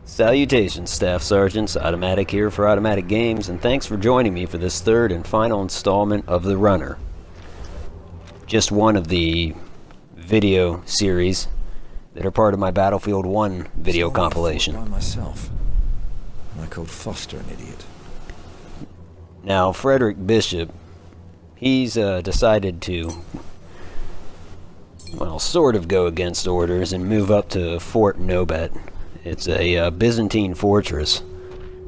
Salutations, Staff Sergeants. Automatic here for Automatic Games, and thanks for joining me for this third and final installment of The Runner. Just one of the video series that are part of my Battlefield 1 video compilation. By myself. I called Foster an idiot. Now, Frederick Bishop, he's decided to, well, sort of go against orders and move up to Fort Nobet. It's a Byzantine fortress.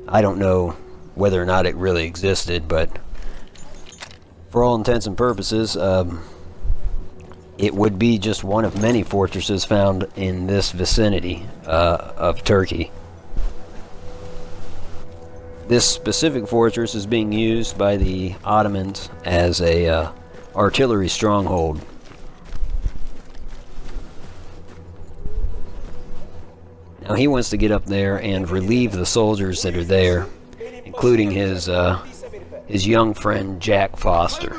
I don't know whether or not it really existed, but for all intents and purposes, it would be just one of many fortresses found in this vicinity of Turkey. This specific fortress is being used by the Ottomans as a artillery stronghold. Now he wants to get up there and relieve the soldiers that are there, including his young friend Jack Foster.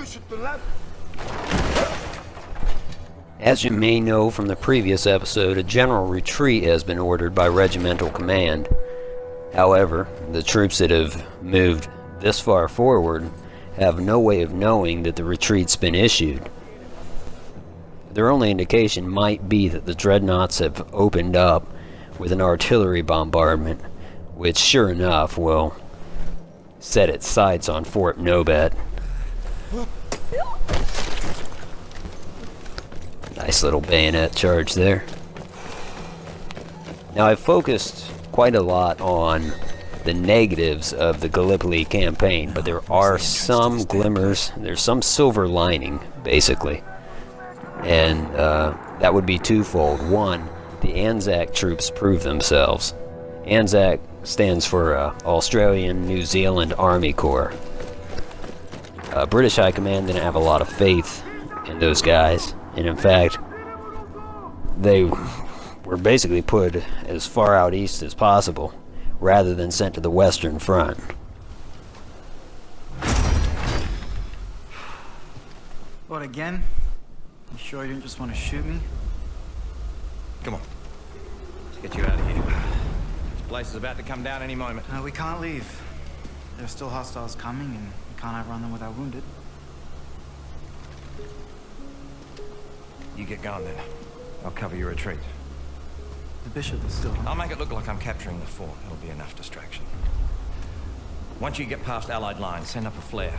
As you may know from the previous episode, a general retreat has been ordered by regimental command. However, the troops that have moved this far forward have no way of knowing that the retreat's been issued. Their only indication might be that the dreadnoughts have opened up with an artillery bombardment, which sure enough will set its sights on Fort Nobet. Nice little bayonet charge there. Now, I've focused quite a lot on the negatives of the Gallipoli campaign, but there are some glimmers, there's some silver lining, basically. And that would be twofold. One, the Anzac troops prove themselves. Anzac stands for Australian New Zealand Army Corps. British High Command didn't have a lot of faith in those guys, and in fact, they were basically put as far out east as possible, rather than sent to the Western Front. What, again? You sure you didn't just want to shoot me? Come on. Let's get you out of here. This place is about to come down any moment. No, we can't leave. There are still hostiles coming, and we can't outrun them with our wounded. You get going then. I'll cover your retreat. The bishop is still... I'll make it look like I'm capturing the fort. It'll be enough distraction. Once you get past Allied lines, send up a flare.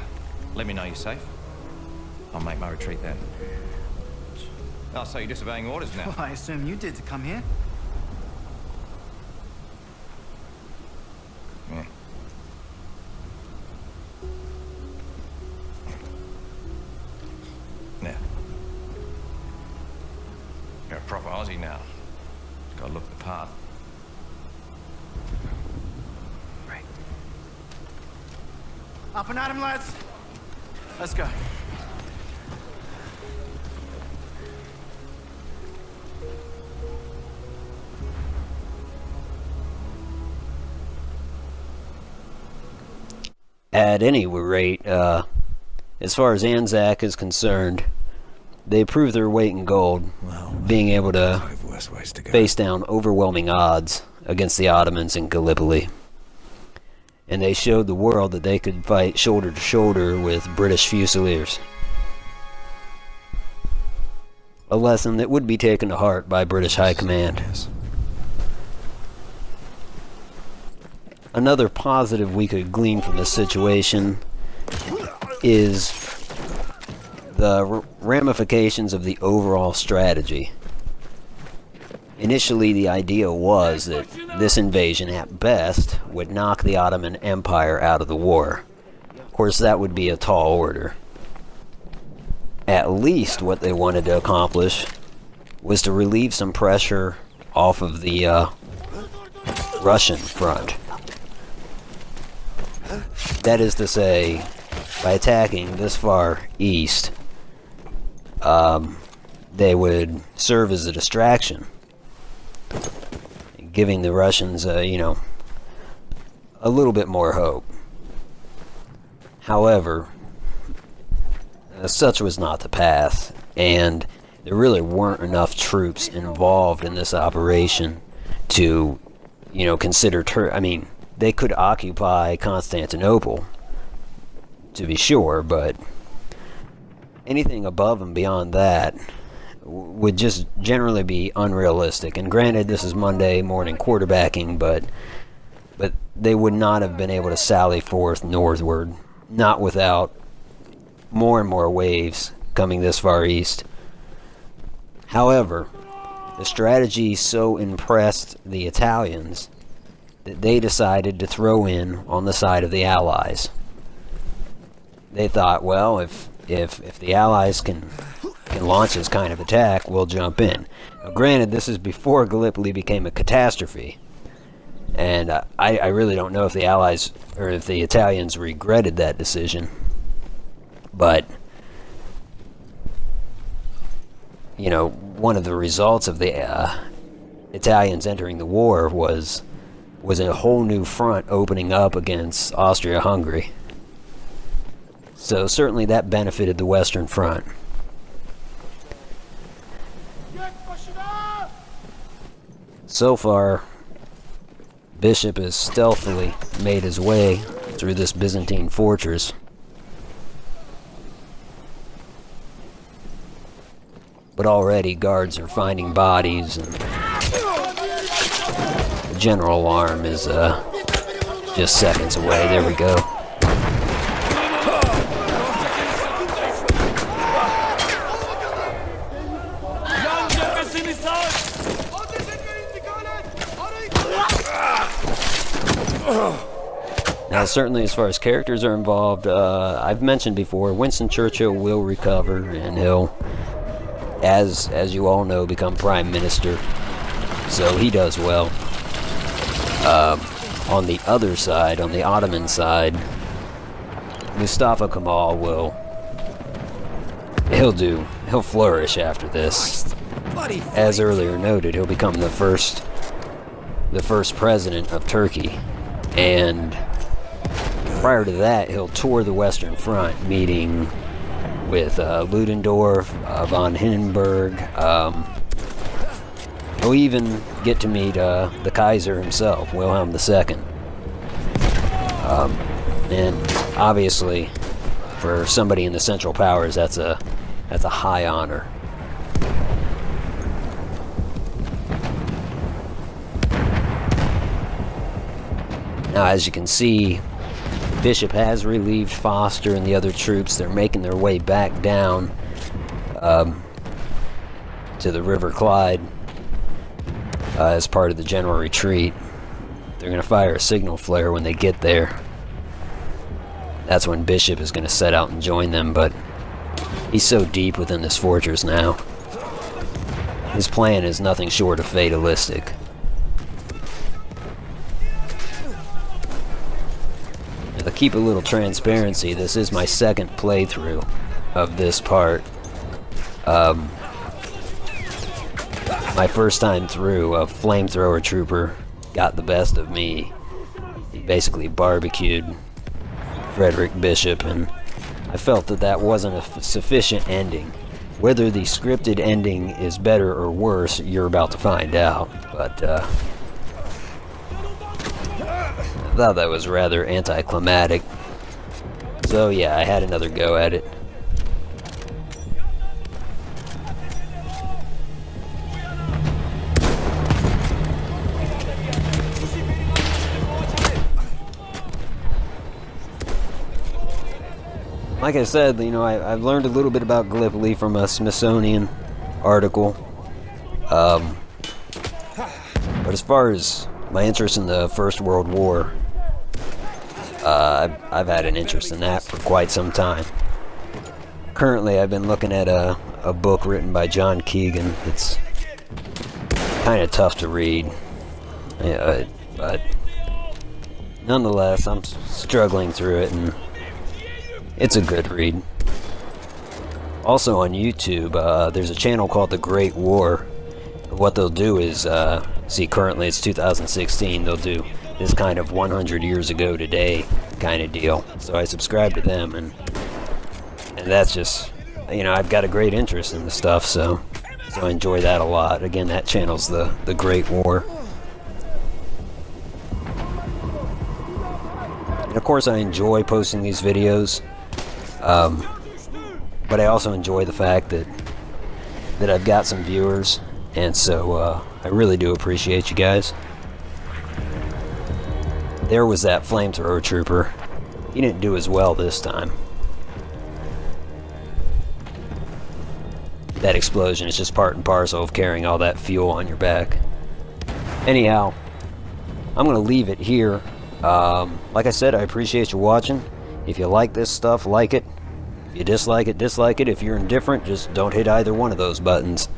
Let me know you're safe. I'll make my retreat then. Oh, so you're disobeying orders now? Well, I assume you did to come here. Yeah. Now. You're a proper Aussie now. Gotta look the part. Right. Up and at him, lads! Let's go. At any rate, as far as Anzac is concerned, they proved their weight in gold, being able to face down overwhelming odds against the Ottomans in Gallipoli. And they showed the world that they could fight shoulder to shoulder with British Fusiliers. A lesson that would be taken to heart by British High Command. Another positive we could glean from this situation is the ramifications of the overall strategy. Initially, the idea was that this invasion, at best, would knock the Ottoman Empire out of the war. Of course, that would be a tall order. At least what they wanted to accomplish was to relieve some pressure off of the Russian front. That is to say, by attacking this far east, they would serve as a distraction, giving the Russians, a little bit more hope. However, such was not the path, and there really weren't enough troops involved in this operation to consider I mean, they could occupy Constantinople, to be sure, but anything above and beyond that would just generally be unrealistic. And granted, this is Monday morning quarterbacking, but they would not have been able to sally forth northward, not without more and more waves coming this far east. However, the strategy so impressed the Italians that they decided to throw in on the side of the Allies. They thought, well, if the Allies can launch this kind of attack, we'll jump in. Now, granted, this is before Gallipoli became a catastrophe, and I really don't know if the Allies or if the Italians regretted that decision. But one of the results of the Italians entering the war was a whole new front opening up against Austria-Hungary. So certainly that benefited the Western Front. So far, Bishop has stealthily made his way through this Byzantine fortress. But already guards are finding bodies, and the general alarm is just seconds away. There we go. Now, certainly as far as characters are involved, I've mentioned before, Winston Churchill will recover, and he'll, as you all know, become Prime Minister. So he does well. On the other side, on the Ottoman side, Mustafa Kemal he'll flourish after this. As earlier noted, he'll become the first president of Turkey. And prior to that, he'll tour the Western Front, meeting with Ludendorff, von Hindenburg. He'll even get to meet the Kaiser himself, Wilhelm II. And obviously, for somebody in the Central Powers, that's a high honor. Now, as you can see, Bishop has relieved Foster and the other troops. They're making their way back down to the River Clyde as part of the general retreat. They're going to fire a signal flare when they get there. That's when Bishop is going to set out and join them, but he's so deep within this fortress now. His plan is nothing short of fatalistic. To keep a little transparency, this is my second playthrough of this part. My first time through, a flamethrower trooper got the best of me. He basically barbecued Frederick Bishop, and I felt that wasn't a sufficient ending. Whether the scripted ending is better or worse, you're about to find out, but I thought that was rather anticlimactic. So yeah, I had another go at it. Like I said, I've learned a little bit about Gallipoli from a Smithsonian article. But as far as my interest in the First World War, I've had an interest in that for quite some time. Currently, I've been looking at a book written by John Keegan. It's kind of tough to read, but nonetheless, I'm struggling through it, and it's a good read. Also on YouTube, there's a channel called The Great War. What they'll do is, currently it's 2016, they'll do this kind of 100 years ago today kind of deal. So I subscribe to them, and that's just, I've got a great interest in the stuff, so I enjoy that a lot. Again, that channel's the Great War. of course I enjoy posting these videos, but I also enjoy the fact that I've got some viewers, and so I really do appreciate you guys. There was that flamethrower trooper. He didn't do as well this time. That explosion is just part and parcel of carrying all that fuel on your back. Anyhow, I'm going to leave it here. Like I said, I appreciate you watching. If you like this stuff, like it. If you dislike it, dislike it. If you're indifferent, just don't hit either one of those buttons.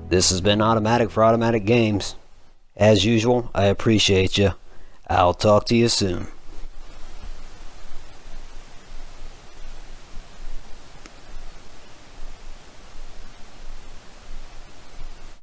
This has been Automatic for Automatic Games. As usual, I appreciate you. I'll talk to you soon.